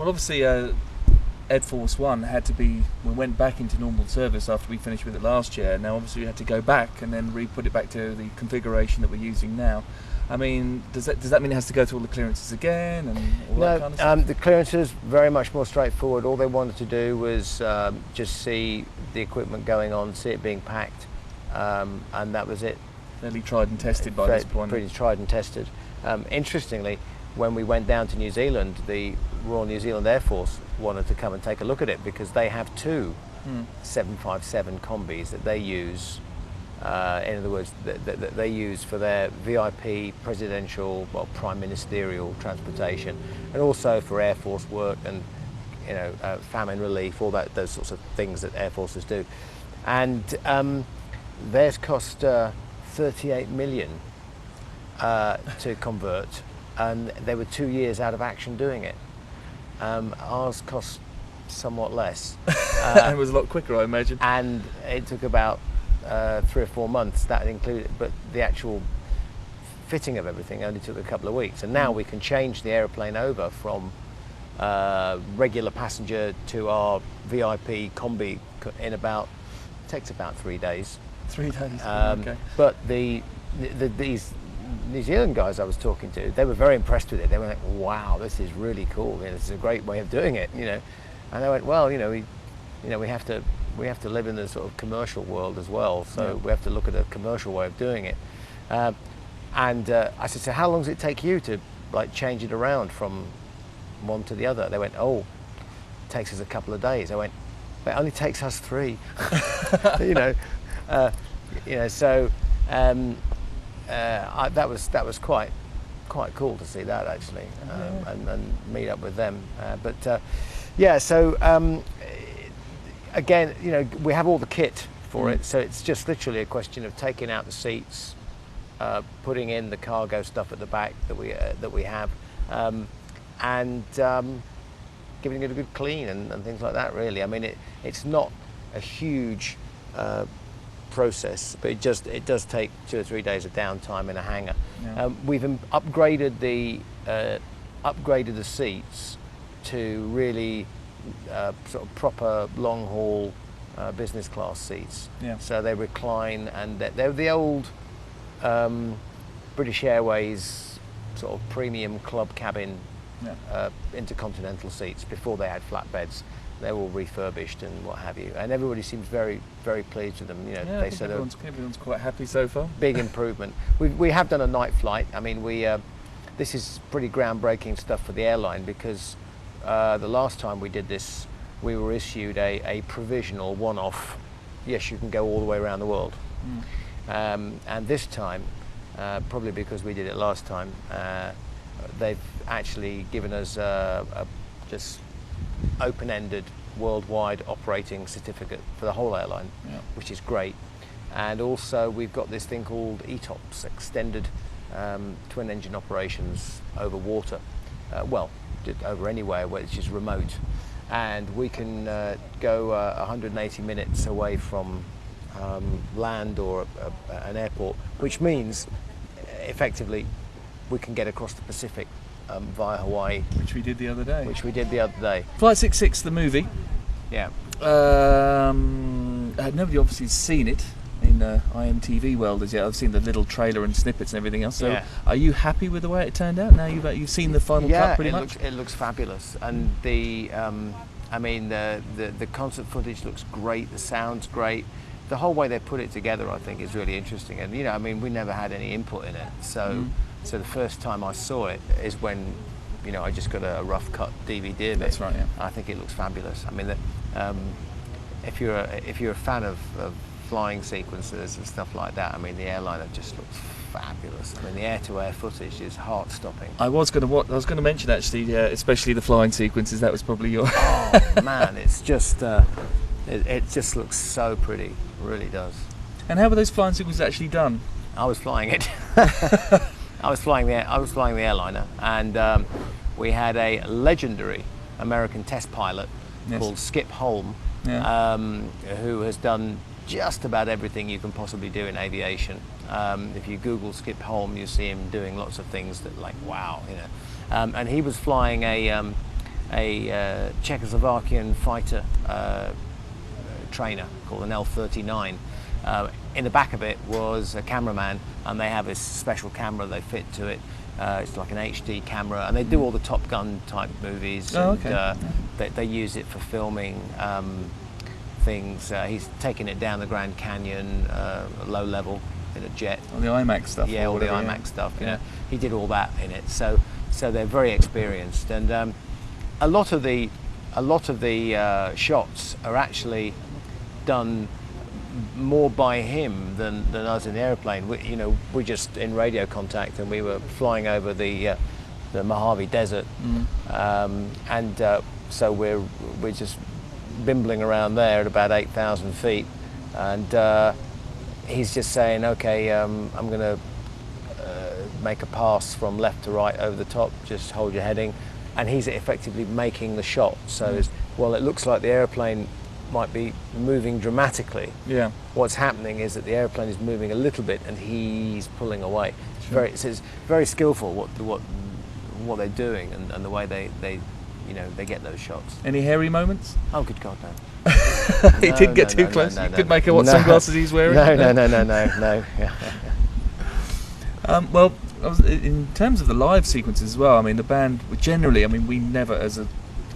Well, obviously, Air Force One we went back into normal service after we finished with it last year. Now, obviously, we had to go back and then re-put it back to the configuration that we're using now. I mean, does that mean it has to go through all the clearances again and all that kind of stuff? The clearances very much more straightforward. All they wanted to do was just see the equipment going on, see it being packed, and that was it. Fairly tried and tested by this point. Pretty tried and tested. Interestingly, when we went down to New Zealand, the Royal New Zealand Air Force wanted to come and take a look at it because they have two 757 combis that they use. In other words, that they use for their VIP, presidential, prime ministerial transportation, and also for Air Force work and famine relief, all those sorts of things that Air Forces do. And theirs cost 38 million to convert, and they were 2 years out of action doing it. Ours cost somewhat less. And it was a lot quicker, I imagine. And it took about 3 or 4 months, that included, but the actual fitting of everything only took a couple of weeks. And now we can change the aeroplane over from regular passenger to our VIP combi in takes about 3 days. 3 days. Okay. But these New Zealand guys I was talking to, they were very impressed with it. They were like, "Wow, this is really cool. This is a great way of doing it." And I went, "Well, we have to live in the sort of commercial world as well, so we have to look at a commercial way of doing it." And I said, "So how long does it take you to change it around from one to the other?" They went, "Oh, it takes us a couple of days." I went, "But it only takes us 3." So that was quite cool to see that actually, and meet up with them. Again, we have all the kit for it, so it's just literally a question of taking out the seats, putting in the cargo stuff at the back that we have, and giving it a good clean and things like that. Really, I mean, it's not a huge process, but it does take 2 or 3 days of downtime in a hangar. Yeah. We've upgraded the seats to really sort of proper long haul business class seats. Yeah. So they recline, and they're the old British Airways sort of premium club cabin intercontinental seats before they had flatbeds. They're all refurbished and what have you, and everybody seems very, very pleased with them. They said everyone's quite happy so far. Big improvement. We have done a night flight. I mean, this is pretty groundbreaking stuff for the airline, because the last time we did this, we were issued a provisional one-off. Yes, you can go all the way around the world. And this time, probably because we did it last time, they've actually given us a just open-ended worldwide operating certificate for the whole airline, which is great. And also we've got this thing called ETOPS, extended twin engine operations over water, over anywhere where it's just remote, and we can go 180 minutes away from land or an airport, which means effectively we can get across the Pacific via Hawaii. Which we did the other day. Flight 66, the movie. Yeah. Nobody obviously has seen it in IMTV world as yet. I've seen the little trailer and snippets and everything else. So are you happy with the way it turned out? Now you've seen the final cut pretty much? It looks fabulous. And the concert footage looks great, the sound's great. The whole way they put it together, I think, is really interesting. And we never had any input in it. So the first time I saw it is when I just got a rough cut DVD of it. That's right, yeah. I think it looks fabulous. I mean, if you're a fan of flying sequences and stuff like that, I mean, the airliner just looks fabulous. I mean, the air-to-air footage is heart-stopping. I was going to mention actually, especially the flying sequences. That was probably your. Oh man, it's just it just looks so pretty. It really does. And how were those flying sequences actually done? I was flying it. I was flying the airliner, and we had a legendary American test pilot called Skip Holm, who has done just about everything you can possibly do in aviation. If you Google Skip Holm, you see him doing lots of things that, like, wow, And he was flying a Czechoslovakian fighter trainer called an L-39. In the back of it was a cameraman, and they have this special camera they fit to it. It's like an HD camera, and they do all the Top Gun type movies. Oh, and, okay. they use it for filming things. He's taken it down the Grand Canyon, low level, in a jet. All the IMAX stuff. Yeah, all the IMAX stuff. You know, he did all that in it. So they're very experienced, and a lot of the shots are actually done more by him than us in the airplane. We're just in radio contact, and we were flying over the Mojave Desert, and so we're just bimbling around there at about 8,000 feet, and he's just saying, okay, I'm going to make a pass from left to right over the top, just hold your heading, and he's effectively making the shot. So it looks like the airplane might be moving dramatically. Yeah. What's happening is that the airplane is moving a little bit, and he's pulling away. Sure. It's very skillful what they're doing, and the way they get those shots. Any hairy moments? Oh, good God, no. He didn't get too close. You could make out what sunglasses he's wearing. No. Well, in terms of the live sequences as well, I mean, the band generally, I mean, we never, as a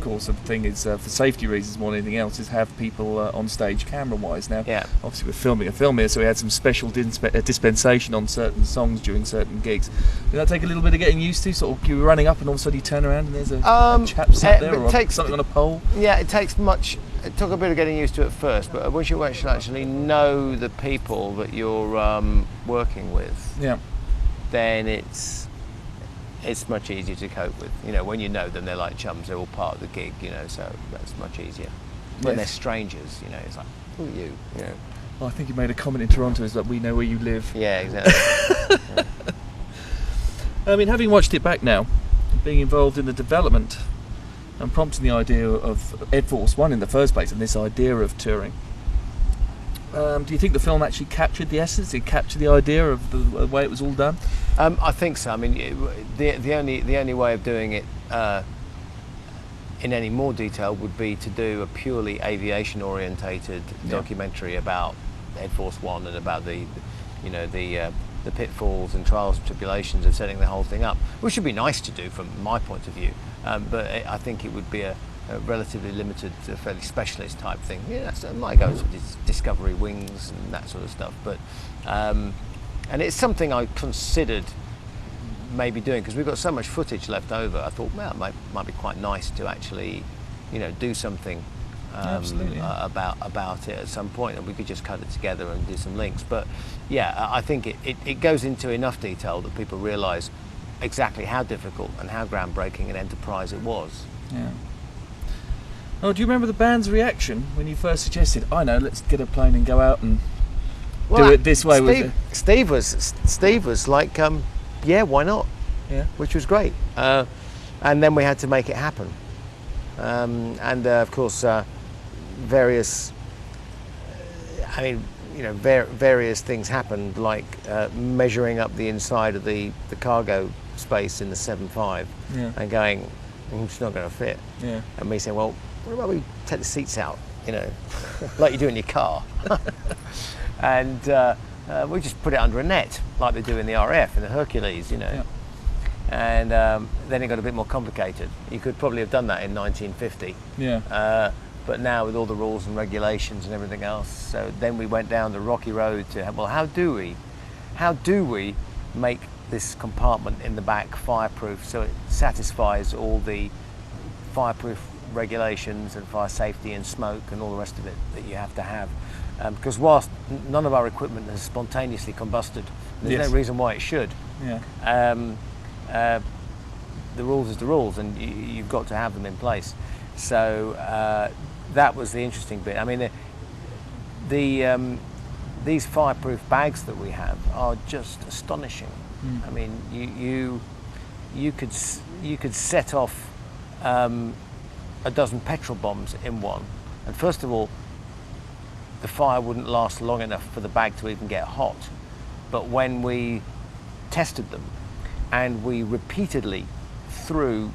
course of thing, is for safety reasons more than anything else, is have people on stage camera-wise. Now, obviously we're filming a film here, so we had some special dispensation on certain songs during certain gigs. Did that take a little bit of getting used to? Sort of, you were running up and all of a sudden you turn around and there's a chap sat there, or something on a pole? Yeah, it took a bit of getting used to at first, but once you actually know the people that you're working with, then it's much easier to cope with. When you know them, they're like chums, they're all part of the gig, so that's much easier. When they're strangers, it's like, who are you? Well, I think you made a comment in Toronto, is that we know where you live. Yeah, exactly. I mean, having watched it back now, being involved in the development and prompting the idea of Ed Force One in the first place, and this idea of touring, do you think the film actually captured the essence? Did it capture the idea of the way it was all done? I think so. I mean, the only way of doing it in any more detail would be to do a purely aviation-orientated documentary about Ed Force One and about the pitfalls and trials and tribulations of setting the whole thing up, which would be nice to do from my point of view. But I think it would be a relatively limited, fairly specialist type thing. So it might go to Discovery Wings and that sort of stuff. But and it's something I considered maybe doing, because we've got so much footage left over. I thought, well, it might be quite nice to actually, do something about it at some point, and we could just cut it together and do some links. But yeah, I think it goes into enough detail that people realise exactly how difficult and how groundbreaking an enterprise it was. Yeah. Oh, do you remember the band's reaction when you first suggested, I know, let's get a plane and go out and do it this way? Steve was like, yeah, why not? Yeah, which was great. And then we had to make it happen. Of course, various things happened, like measuring up the inside of the cargo space in the 7.5 and going, it's not going to fit. Yeah. And me saying, well, what about we take the seats out, like you do in your car? And we just put it under a net, like they do in the RAF, in the Hercules, Yeah. And then it got a bit more complicated. You could probably have done that in 1950. Yeah. But now with all the rules and regulations and everything else, so then we went down the rocky road to, well, how do we make this compartment in the back fireproof so it satisfies all the fireproof regulations and fire safety and smoke and all the rest of it that you have to have, because whilst none of our equipment has spontaneously combusted, there's no reason why it should. The rules is the rules, and you've got to have them in place. So that was the interesting bit. I mean, these fireproof bags that we have are just astonishing. I mean, you could set off a dozen petrol bombs in one, and first of all, the fire wouldn't last long enough for the bag to even get hot. But when we tested them and we repeatedly threw